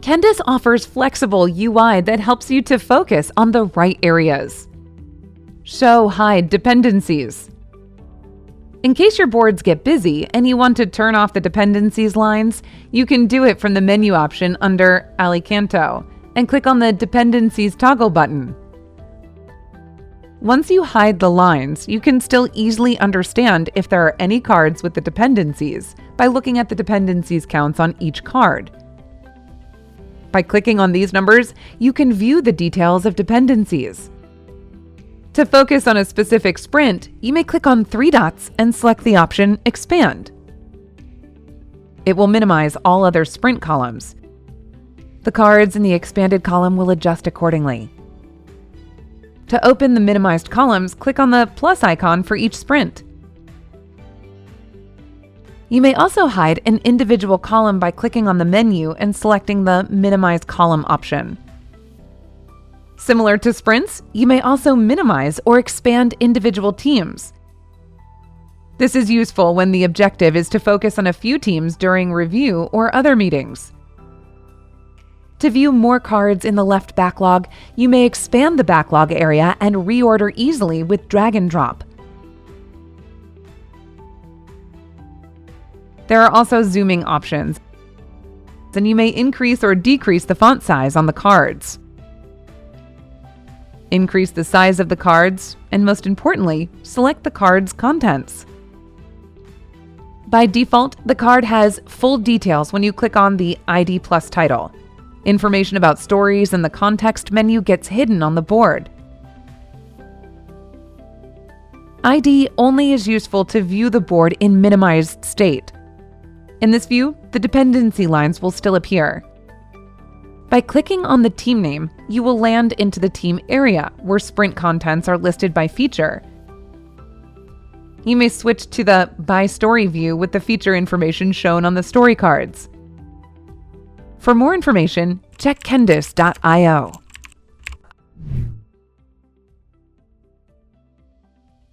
Kendis offers flexible UI that helps you to focus on the right areas. Show/hide dependencies. In case your boards get busy and you want to turn off the dependencies lines, you can do it from the menu option under Alicanto and click on the Dependencies toggle button. Once you hide the lines, you can still easily understand if there are any cards with the dependencies by looking at the dependencies counts on each card. By clicking on these numbers, you can view the details of dependencies. To focus on a specific sprint, you may click on 3 dots and select the option Expand. It will minimize all other sprint columns. The cards in the expanded column will adjust accordingly. To open the minimized columns, click on the plus icon for each sprint. You may also hide an individual column by clicking on the menu and selecting the Minimize Column option. Similar to sprints, you may also minimize or expand individual teams. This is useful when the objective is to focus on a few teams during review or other meetings. To view more cards in the left backlog, you may expand the backlog area and reorder easily with drag and drop. There are also zooming options, and you may increase or decrease the font size on the cards. Increase the size of the cards, and most importantly, select the card's contents. By default, the card has full details when you click on the ID plus title. Information about stories and the context menu gets hidden on the board. ID only is useful to view the board in minimized state. In this view, the dependency lines will still appear. By clicking on the team name, you will land into the team area where sprint contents are listed by feature. You may switch to the By Story view with the feature information shown on the story cards. For more information, check kendis.io.